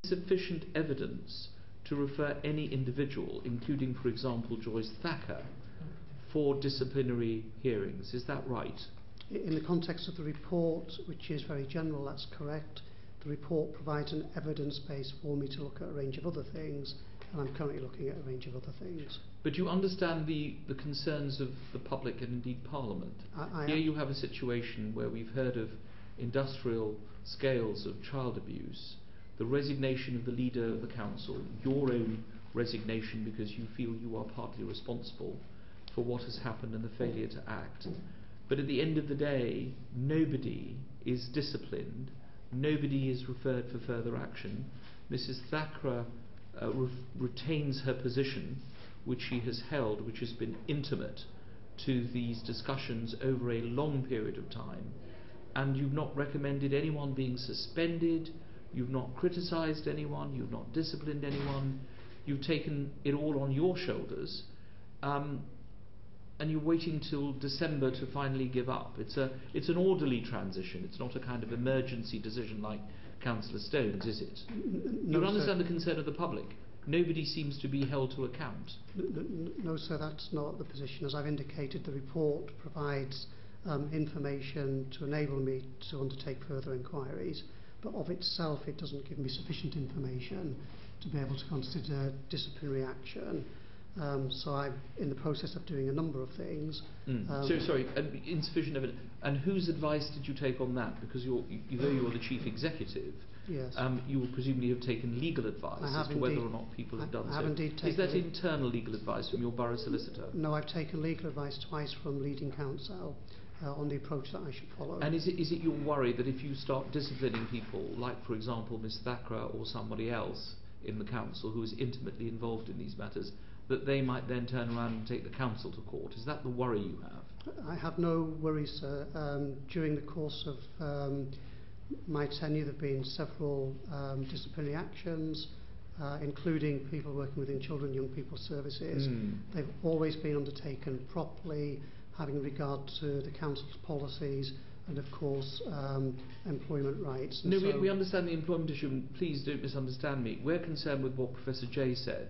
sufficient evidence to refer any individual, including, for example, Joyce Thacker, for disciplinary hearings? Is that right? In the context of the report, which is very general, that's correct. The report provides an evidence base for me to look at a range of other things, and I'm currently looking at a range of other things. But you understand the concerns of the public and indeed Parliament. Here you have a situation where we've heard of industrial scales of child abuse, the resignation of the leader of the council, your own resignation because you feel you are partly responsible for what has happened and the failure to act. But at the end of the day, nobody is disciplined, nobody is referred for further action. Mrs. Thacker retains her position, which she has held, which has been intimate to these discussions over a long period of time, and you've not recommended anyone being suspended, you've not criticised anyone, you've not disciplined anyone, you've taken it all on your shoulders, and you're waiting till December to finally give up. It's an orderly transition. It's not a kind of emergency decision like Councillor Stone's, is it? No, you understand the concern of the public. Nobody seems to be held to account. No, sir, that's not the position. As I've indicated, the report provides information to enable me to undertake further inquiries, but of itself it doesn't give me sufficient information to be able to consider disciplinary action. So I'm in the process of doing a number of things. Sorry, insufficient evidence. And whose advice did you take on that? Because though you're the chief executive, yes, you will presumably have taken legal advice as to whether or not people have done so. Is that internal legal advice from your borough solicitor? No, I've taken legal advice twice from leading counsel on the approach that I should follow. And is it your worry that if you start disciplining people, like for example Miss Thacker or somebody else in the council who is intimately involved in these matters, that they might then turn around and take the council to court? Is that the worry you have? I have no worries, sir. During the course of my tenure, there have been several disciplinary actions, including people working within children and young people services. They've always been undertaken properly, having regard to the council's policies and, of course, employment rights. No, we understand the employment issue, and please don't misunderstand me. We're concerned with what Professor Jay said,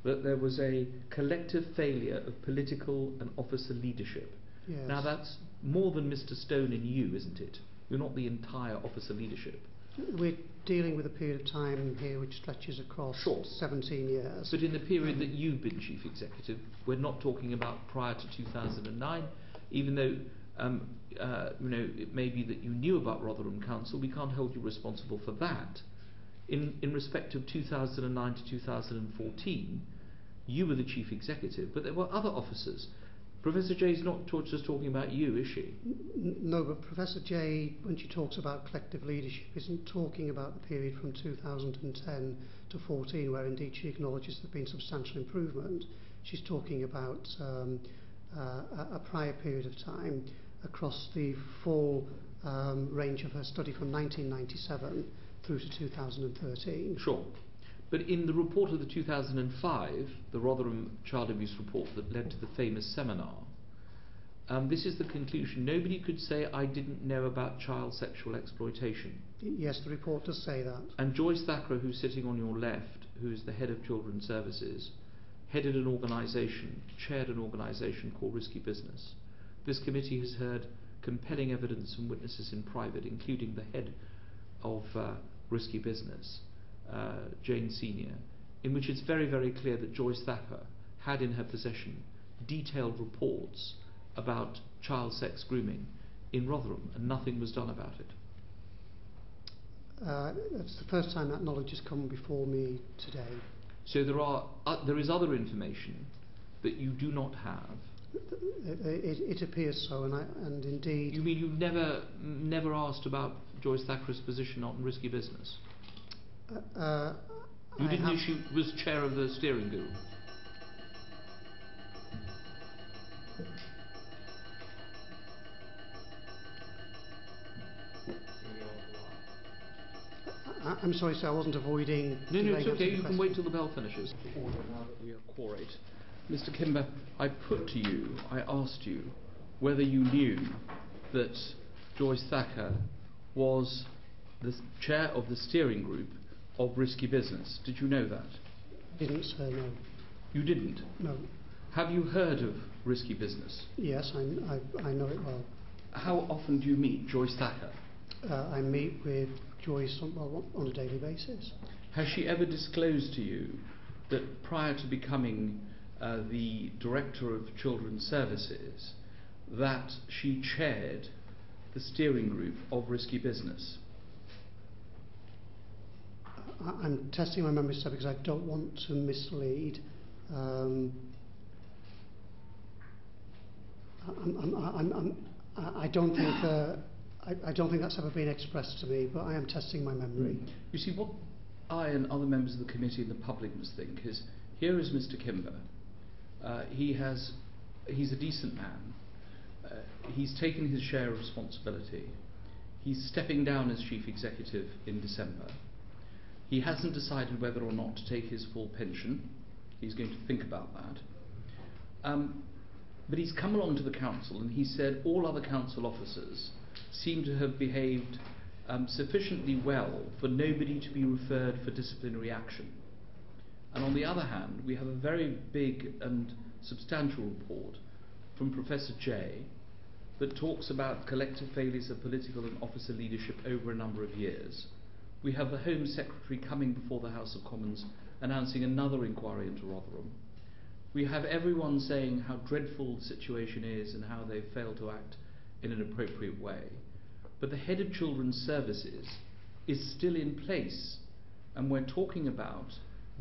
that there was a collective failure of political and officer leadership. Yes. Now that's more than Mr. Stone and you, isn't it? You're not the entire officer leadership. We're dealing with a period of time here which stretches across 17 years. But in the period that you've been chief executive, we're not talking about prior to 2009, even though it may be that you knew about Rotherham Council, we can't hold you responsible for that. In respect of 2009 to 2014, you were the chief executive, but there were other officers. Professor Jay's not just talking about you, is she? No, but Professor Jay, when she talks about collective leadership, isn't talking about the period from 2010 to 14, where indeed she acknowledges there's been substantial improvement. She's talking about a prior period of time across the full range of her study from 1997 through to 2013. Sure. But in the report of the 2005, the Rotherham child abuse report that led to the famous seminar, this is the conclusion. Nobody could say I didn't know about child sexual exploitation. Yes, the report does say that. And Joyce Thacker, who's sitting on your left, who's the head of Children's Services, headed an organisation, chaired an organisation called Risky Business. This committee has heard compelling evidence from witnesses in private, including the head of Risky Business, Jane Senior, in which it's very, very clear that Joyce Thacker had in her possession detailed reports about child sex grooming in Rotherham, and nothing was done about it. It's the first time that knowledge has come before me today. So there is other information that you do not have. It appears so, and indeed. You mean you've never asked about Joyce Thacker's position on Risky Business? You didn't know she was chair of the steering group. I'm sorry, sir, I wasn't avoiding... No, it's okay, you can wait till the bell finishes. Order now that we are quorate. Mr. Kimber, I asked you whether you knew that Joyce Thacker was the chair of the steering group of risky business. Did you know that? Didn't, sir, no. You didn't? No. Have you heard of risky business? Yes, I know it well. How often do you meet Joyce Thacker? I meet with Joyce on a daily basis. Has she ever disclosed to you that prior to becoming the Director of Children's Services, that she chaired the steering group of risky business? I'm testing my memory, sir, because I don't want to mislead. I don't think that's ever been expressed to me, but I am testing my memory. You see, what I and other members of the committee and the public must think is, here is Mr. Kimber. He's a decent man. He's taken his share of responsibility. He's stepping down as chief executive in December. He hasn't decided whether or not to take his full pension. He's going to think about that. But he's come along to the council and he said all other council officers seem to have behaved sufficiently well for nobody to be referred for disciplinary action. And on the other hand, we have a very big and substantial report from Professor Jay that talks about collective failures of political and officer leadership over a number of years. We have the Home Secretary coming before the House of Commons announcing another inquiry into Rotherham. We have everyone saying how dreadful the situation is and how they've failed to act in an appropriate way. But the head of Children's Services is still in place, and we're talking about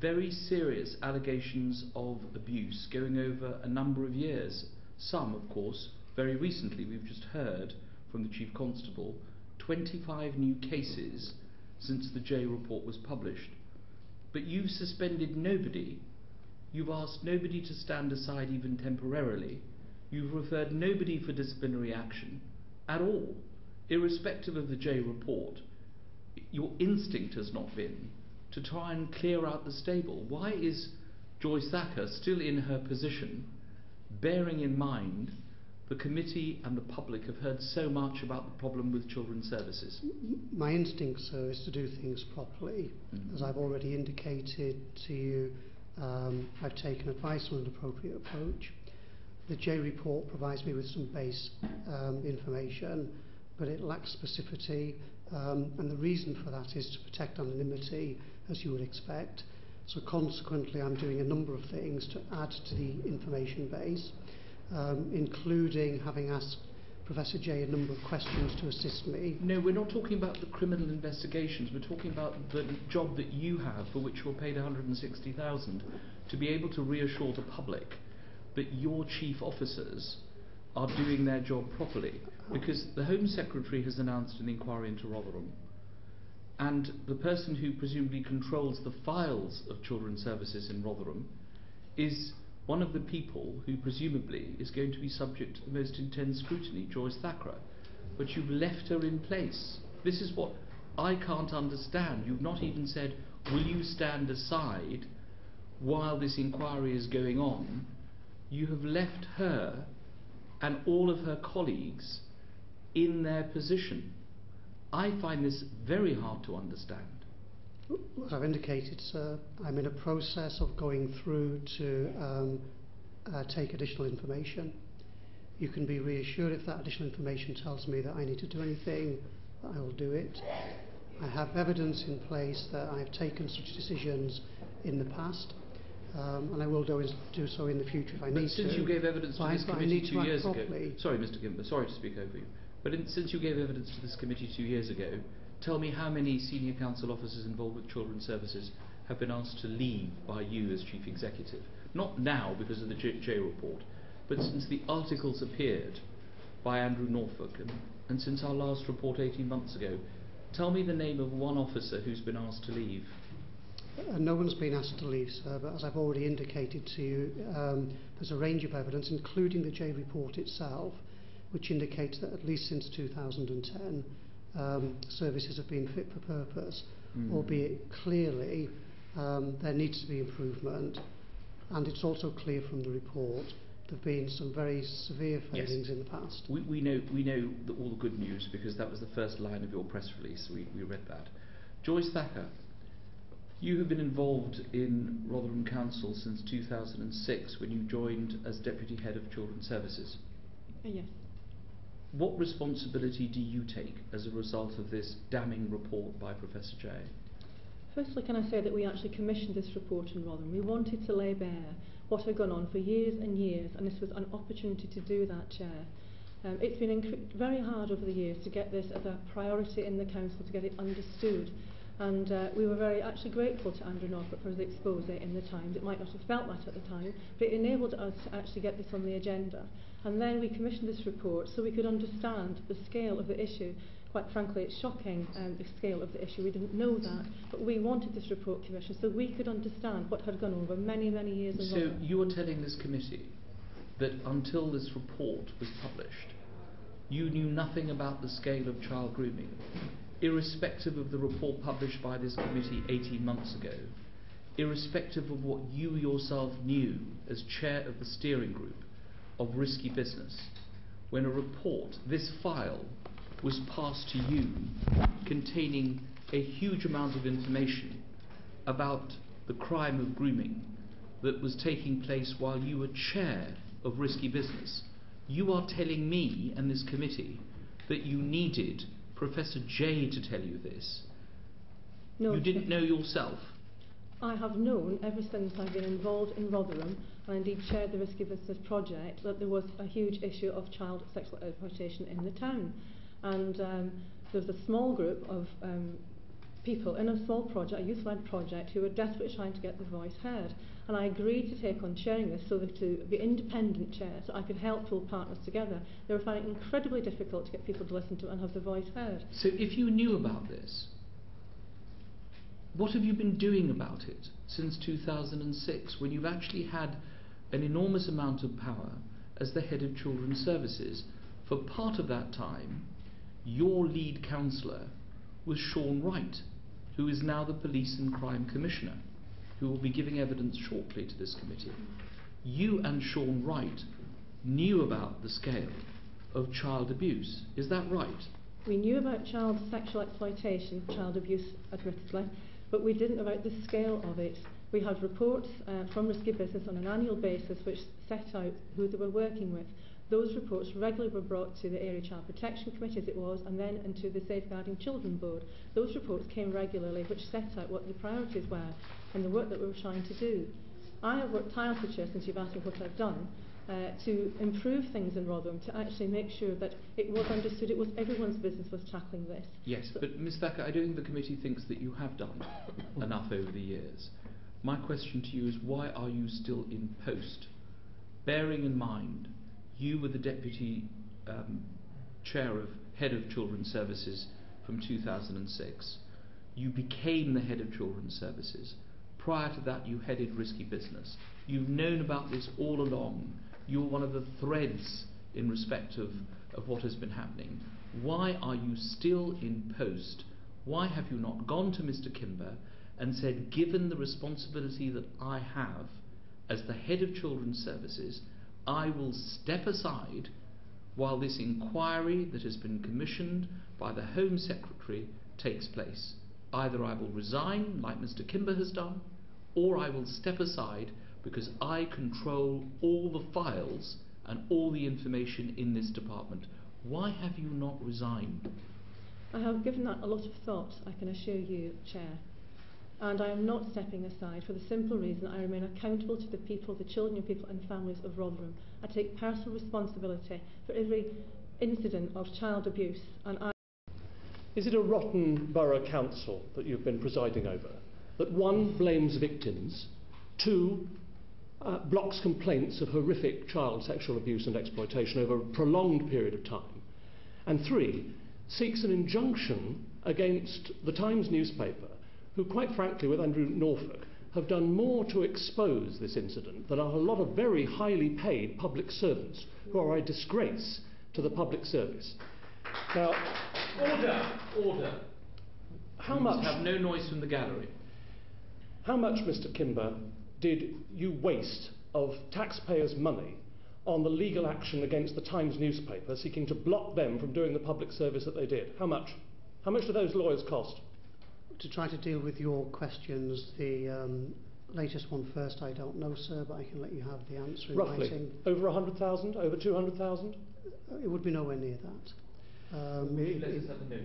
very serious allegations of abuse going over a number of years. Some, of course, very recently, we've just heard from the Chief Constable, 25 new cases since the J report was published. But you've suspended nobody. You've asked nobody to stand aside even temporarily. You've referred nobody for disciplinary action at all. Irrespective of the J report, your instinct has not been to try and clear out the stable. Why is Joyce Thacker still in her position, bearing in mind the committee and the public have heard so much about the problem with children's services? My instinct, sir, is to do things properly. As I've already indicated to you, I've taken advice on an appropriate approach. The J report provides me with some base information, but it lacks specificity, and the reason for that is to protect anonymity, as you would expect. So consequently, I'm doing a number of things to add to the information base, including having asked Professor Jay a number of questions to assist me. No, we're not talking about the criminal investigations. We're talking about the job that you have, for which you're paid $160,000, to be able to reassure the public that your chief officers are doing their job properly. Because the Home Secretary has announced an inquiry into Rotherham, and the person who presumably controls the files of children's services in Rotherham is one of the people who presumably is going to be subject to the most intense scrutiny, Joyce Thacker. But you've left her in place. This is what I can't understand. You've not even said, will you stand aside while this inquiry is going on? You have left her and all of her colleagues in their position. I find this very hard to understand. As I've indicated, sir, I'm in a process of going through to take additional information. You can be reassured if that additional information tells me that I need to do anything, that I will do it. I have evidence in place that I have taken such decisions in the past, and I will do so in the future if I need to. But since you gave evidence to this committee 2 years ago... Sorry, Mr. Kimber, sorry to speak over you. But since you gave evidence to this committee 2 years ago, tell me how many senior council officers involved with children's services have been asked to leave by you as chief executive. Not now because of the J report, but since the articles appeared by Andrew Norfolk and since our last report 18 months ago. Tell me the name of one officer who's been asked to leave. No one's been asked to leave, sir, but as I've already indicated to you, there's a range of evidence, including the J report itself, which indicates that at least since 2010, services have been fit for purpose, albeit clearly there needs to be improvement, and it's also clear from the report there have been some very severe failings in the past. We know all the good news because that was the first line of your press release. We read that. Joyce Thacker, You have been involved in Rotherham Council since 2006 when you joined as Deputy Head of Children's Services. Yes. What responsibility do you take as a result of this damning report by Professor Jay? Firstly, can I say that we actually commissioned this report in Rotherham. We wanted to lay bare what had gone on for years and years, and this was an opportunity to do that, Chair. It's been very hard over the years to get this as a priority in the Council, to get it understood. And we were very actually grateful to Andrew Norfolk for his expose in the Times. It might not have felt that at the time, but it enabled us to actually get this on the agenda. And then we commissioned this report so we could understand the scale of the issue. Quite frankly, it's shocking, the scale of the issue. We didn't know that, but we wanted this report commissioned so we could understand what had gone on over many, many years. So you are telling this committee that until this report was published, you knew nothing about the scale of child grooming, irrespective of the report published by this committee 18 months ago, irrespective of what you yourself knew as chair of the steering group of risky business, when a report, this file, was passed to you containing a huge amount of information about the crime of grooming that was taking place while you were chair of risky business. You are telling me and this committee that you needed Professor Jay to tell you this. No, you didn't know yourself. I have known ever since I've been involved in Rotherham and indeed chaired the Risky Business Project that there was a huge issue of child sexual exploitation in the town. And there was a small group of people in a small project, a youth-led project, who were desperately trying to get their voice heard. And I agreed to take on chairing this so that to be independent chair, so I could help pull partners together. They were finding it incredibly difficult to get people to listen to and have their voice heard. So if you knew about this, what have you been doing about it since 2006, when you've actually had an enormous amount of power as the head of Children's Services? For part of that time, your lead counsellor was Shaun Wright, who is now the Police and Crime Commissioner, who will be giving evidence shortly to this committee. You and Shaun Wright knew about the scale of child abuse. Is that right? We knew about child sexual exploitation, child abuse admittedly, but we didn't know about the scale of it. We had reports from Risky Business on an annual basis which set out who they were working with. Those reports regularly were brought to the Area Child Protection Committee, as it was, and then into the Safeguarding Children Board. Those reports came regularly, which set out what the priorities were and the work that we were trying to do. I have worked tirelessly, since you've asked me what I've done, to improve things in Rotherham, to actually make sure that it was understood, it was everyone's business was tackling this. Yes, but Ms Thacker, I don't think the committee thinks that you have done enough over the years. My question to you is, why are you still in post? Bearing in mind, you were the deputy head of Children's Services from 2006. You became the head of Children's Services. Prior to that, you headed Risky Business. You've known about this all along. You're one of the threads in respect of what has been happening. Why are you still in post? Why have you not gone to Mr. Kimber and said, given the responsibility that I have as the head of Children's Services, I will step aside while this inquiry that has been commissioned by the Home Secretary takes place. Either I will resign, like Mr. Kimber has done, or I will step aside because I control all the files and all the information in this department. Why have you not resigned? I have given that a lot of thought, I can assure you, Chair. And I am not stepping aside for the simple reason I remain accountable to the people, the children and families of Rotherham. I take personal responsibility for every incident of child abuse. Is it a rotten borough council that you've been presiding over? That one, blames victims, two, blocks complaints of horrific child sexual abuse and exploitation over a prolonged period of time, and three, seeks an injunction against the Times newspaper, who, quite frankly, with Andrew Norfolk, have done more to expose this incident than are a lot of very highly paid public servants who are a disgrace to the public service. Now, Order. How much? Have no noise from the gallery. How much, Mr. Kimber, did you waste of taxpayers' money on the legal action against the Times newspaper, seeking to block them from doing the public service that they did? How much? How much do those lawyers cost? to try to deal with your questions, the latest one first, I don't know, sir, but I can let you have the answer in Roughly. writing. Over 100,000? Over 200,000? It would be nowhere near that.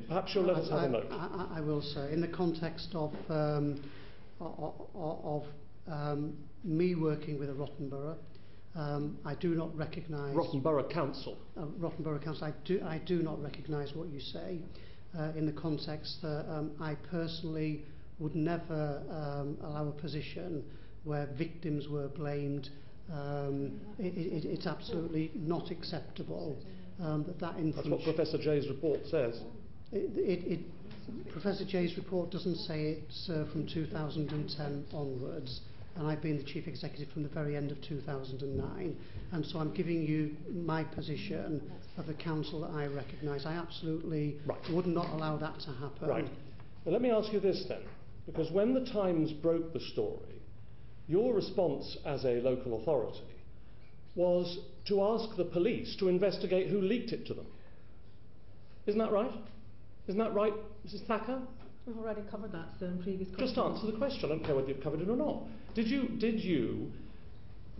Perhaps you'll let us have a note. I will, sir. In the context of me working with a Rotherham Borough, I do not recognise... Rotherham Borough Council. Rotherham Borough Council. I do not recognise what you say in the context that I personally would never allow a position where victims were blamed. It's absolutely not acceptable that infringement... That's what Professor Jay's report says. Professor Jay's report doesn't say it, sir, from 2010 onwards, and I've been the chief executive from the very end of 2009, and so I'm giving you my position of the council that I recognise. I absolutely would not allow that to happen. Right. Well, let me ask you this then, because when the Times broke the story, your response as a local authority was to ask the police to investigate who leaked it to them. Isn't that right? Isn't that right, Mrs. Thacker? We've already covered that, sir, in previous questions. Just answer the question. I don't care whether you've covered it or not.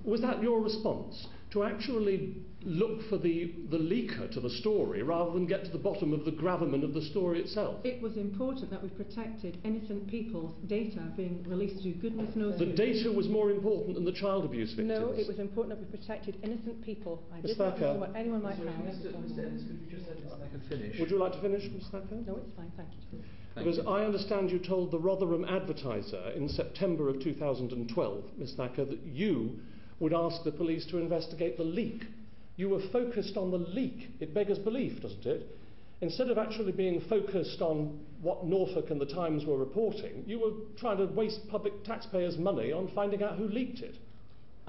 Was that your response, to actually look for the leaker to the story rather than get to the bottom of the gravamen of the story itself? It was important that we protected innocent people's data being released through goodness knows who. The data was more important than the child abuse victims? No, it was important that we protected innocent people. I Ms. did not know Thacker. what anyone might have. Mr. Ennis, could you just let Ms. Thacker finish? Would you like to finish, Ms. Thacker? No, it's fine, thank you. Because I understand you told the Rotherham Advertiser in September of 2012, Ms. Thacker, that you would ask the police to investigate the leak. You were focused on the leak. It beggars belief, doesn't it? Instead of actually being focused on what Norfolk and the Times were reporting, you were trying to waste public taxpayers' money on finding out who leaked it.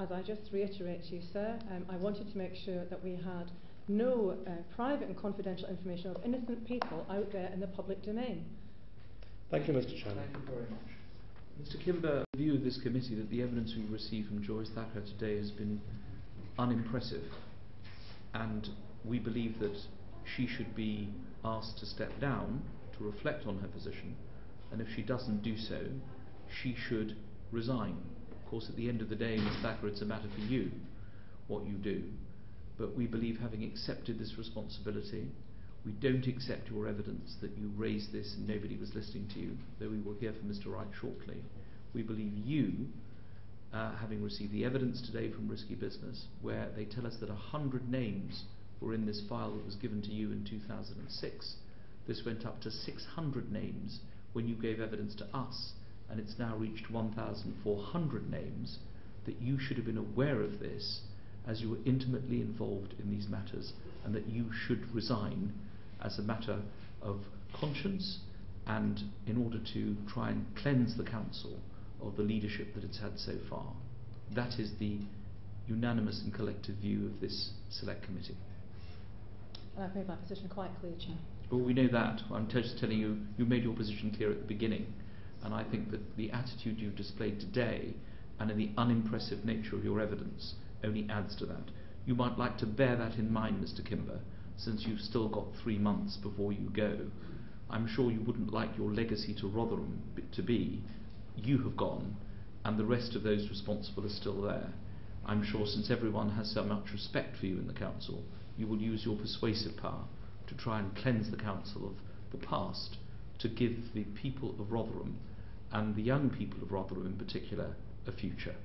As I just reiterate to you, sir, I wanted to make sure that we had no private and confidential information of innocent people out there in the public domain. Thank you, Mr. Chairman. Thank you very much. Mr. Kimber, the view of this committee that the evidence we received from Joyce Thacker today has been unimpressive, and we believe that she should be asked to step down to reflect on her position, and if she doesn't do so, she should resign. Of course, at the end of the day, Ms. Thacker, it's a matter for you what you do, but we believe, having accepted this responsibility, we don't accept your evidence that you raised this and nobody was listening to you, though we will hear from Mr. Wright shortly. We believe you, having received the evidence today from Risky Business, where they tell us that 100 names were in this file that was given to you in 2006. This went up to 600 names when you gave evidence to us, and it's now reached 1,400 names, that you should have been aware of this as you were intimately involved in these matters, and that you should resign as a matter of conscience and in order to try and cleanse the council of the leadership that it's had so far. That is the unanimous and collective view of this select committee. And I've made my position quite clear, Chair. Well, we know that. I'm just telling you, you made your position clear at the beginning, and I think that the attitude you've displayed today and in the unimpressive nature of your evidence only adds to that. You might like to bear that in mind, Mr. Kimber, since you've still got 3 months before you go. I'm sure you wouldn't like your legacy to Rotherham to be, you have gone, and the rest of those responsible are still there. I'm sure, since everyone has so much respect for you in the council, you will use your persuasive power to try and cleanse the council of the past, to give the people of Rotherham, and the young people of Rotherham in particular, a future.